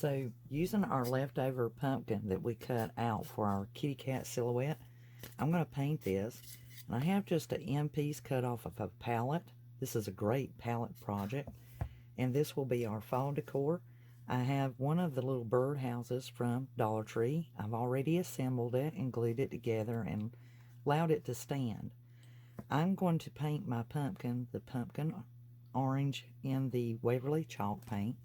So using our leftover pumpkin that we cut out for our kitty cat silhouette, I'm going to paint this. And I have just an end piece cut off of a pallet. This is a great pallet project. And this will be our fall decor. I have one of the little bird houses from Dollar Tree. I've already assembled it and glued it together and allowed it to stand. I'm going to paint my pumpkin, the pumpkin orange, in the Waverly chalk paint,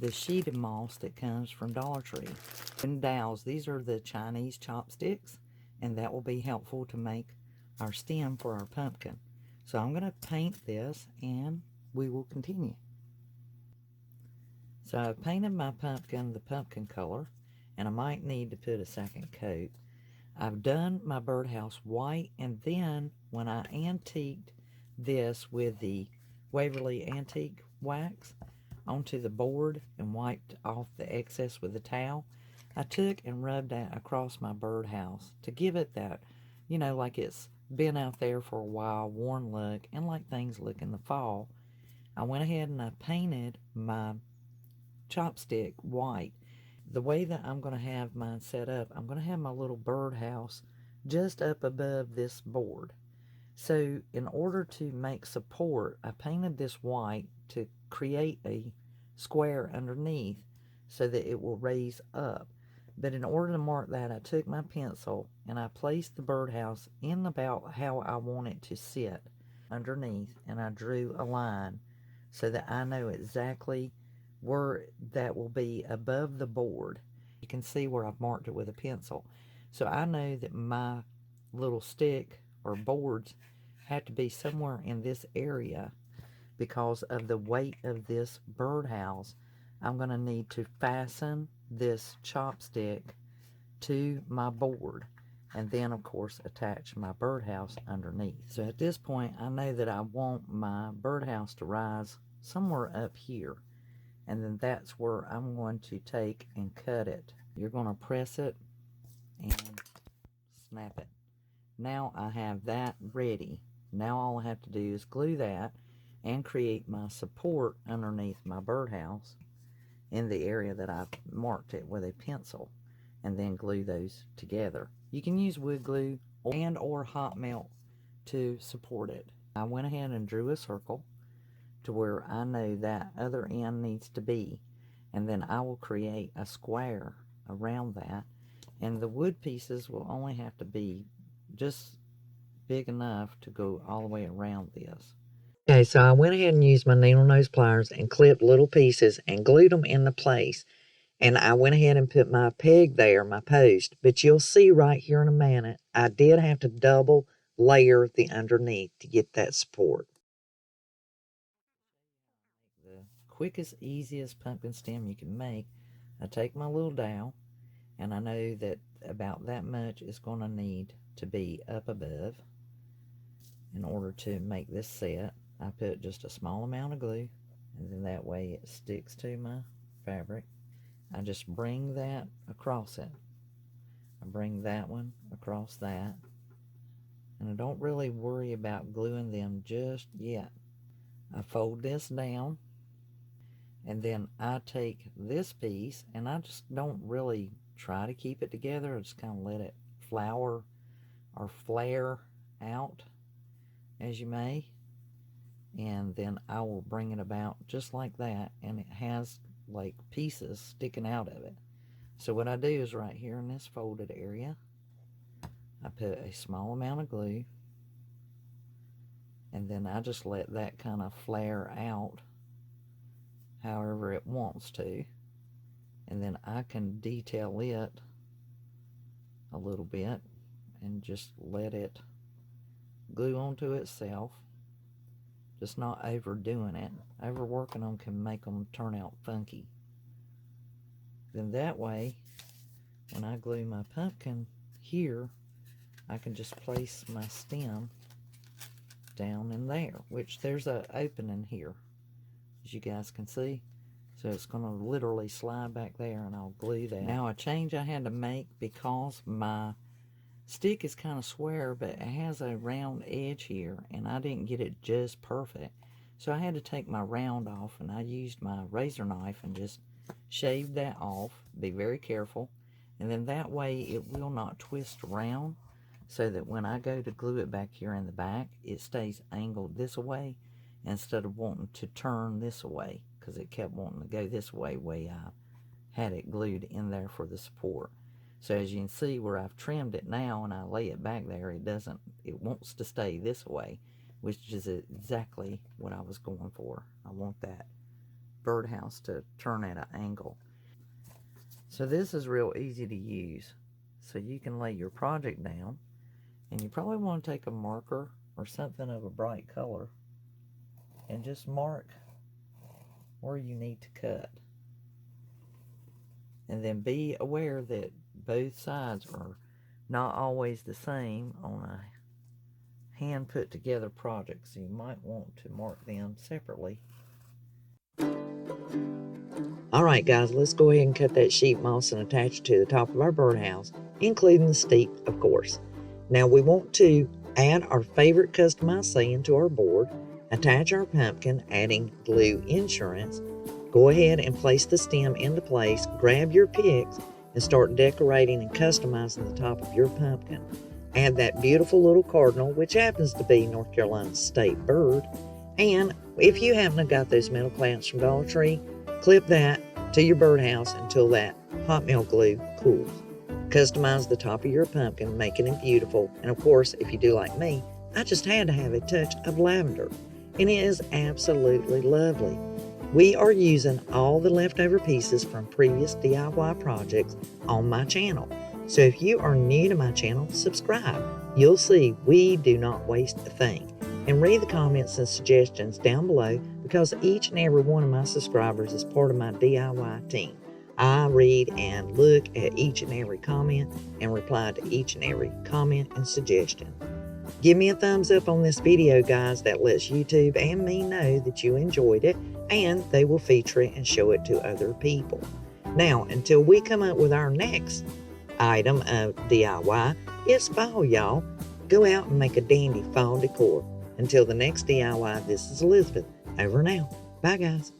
the sheeted moss that comes from Dollar Tree. And dowels, these are the Chinese chopsticks, and that will be helpful to make our stem for our pumpkin. So I'm going to paint this and we will continue. So I've painted my pumpkin the pumpkin color, and I might need to put a second coat. I've done my birdhouse white, and then when I antiqued this with the Waverly antique wax onto the board and wiped off the excess with a towel, I took and rubbed that across my birdhouse to give it that, like it's been out there for a while, worn look, and like things look in the fall. I went ahead and I painted my chopstick white. The way that I'm going to have mine set up, I'm going to have my little birdhouse just up above this board. So in order to make support, I painted this white to create a square underneath so that it will raise up. But in order to mark that, I took my pencil and I placed the birdhouse in about how I want it to sit underneath, and I drew a line so that I know exactly where that will be above the board. You can see where I've marked it with a pencil. So I know that my little stick or boards have to be somewhere in this area because of the weight of this birdhouse. I'm going to need to fasten this chopstick to my board and then of course attach my birdhouse underneath. So at this point I know that I want my birdhouse to rise somewhere up here, and then that's where I'm going to take and cut it. You're going to press it and snap it. Now I have that ready. Now all I have to do is glue that and create my support underneath my birdhouse in the area that I've marked it with a pencil, and then glue those together. You can use wood glue and or hot melt to support it. I went ahead and drew a circle to where I know that other end needs to be, and then I will create a square around that, and the wood pieces will only have to be just big enough to go all the way around this. Okay, so I went ahead and used my needle nose pliers and clipped little pieces and glued them into place. And I went ahead and put my peg there, my post. But you'll see right here in a minute, I did have to double layer the underneath to get that support. The quickest, easiest pumpkin stem you can make, I take my little dowel, and I know that about that much is going to need to be up above in order to make this set. I put just a small amount of glue, and then that way it sticks to my fabric. I just bring that across it. I bring that one across that, and I don't really worry about gluing them just yet. I fold this down, and then I take this piece, and I just don't really try to keep it together. I just kind of let it flower or flare out as you may, and then I will bring it about just like that, and it has like pieces sticking out of it. So what I do is right here in this folded area, I put a small amount of glue, and then I just let that kind of flare out however it wants to, and then I can detail it a little bit and just let it glue onto itself, just not overdoing it. Overworking them can make them turn out funky. Then that way, when I glue my pumpkin here, I can just place my stem down in there, which there's an opening here, as you guys can see. So it's going to literally slide back there, and I'll glue that. Now a change I had to make, because my stick is kind of square, but it has a round edge here, and I didn't get it just perfect. So I had to take my round off, and I used my razor knife and just shave that off. Be very careful. And then that way it will not twist around, so that when I go to glue it back here in the back, it stays angled this way instead of wanting to turn this way, because it kept wanting to go this way I had it glued in there for the support. So as you can see where I've trimmed it now and I lay it back there, it wants to stay this way, which is exactly what I was going for. I want that birdhouse to turn at an angle. So this is real easy to use. So you can lay your project down, and you probably want to take a marker or something of a bright color and just mark where you need to cut. And then be aware that both sides are not always the same on a hand put together project, so you might want to mark them separately. Alright guys, let's go ahead and cut that sheet moss and attach it to the top of our birdhouse, including the steep, of course. Now we want to add our favorite customized sand to our board, attach our pumpkin, adding glue insurance. Go ahead and place the stem into place, grab your picks, and start decorating and customizing the top of your pumpkin. Add that beautiful little cardinal, which happens to be North Carolina's state bird. And if you happen to have got those metal clamps from Dollar Tree, clip that to your birdhouse until that hot melt glue cools. Customize the top of your pumpkin, making it beautiful. And of course, if you do like me, I just had to have a touch of lavender. And it is absolutely lovely. We are using all the leftover pieces from previous DIY projects on my channel. So if you are new to my channel, subscribe. You'll see we do not waste a thing. And read the comments and suggestions down below, because each and every one of my subscribers is part of my DIY team. I read and look at each and every comment and reply to each and every comment and suggestion. Give me a thumbs up on this video, guys. That lets YouTube and me know that you enjoyed it, and they will feature it and show it to other people. Now, until we come up with our next item of DIY, it's fall, y'all. Go out and make a dandy fall decor. Until the next DIY, this is Elizabeth. Over now. Bye, guys.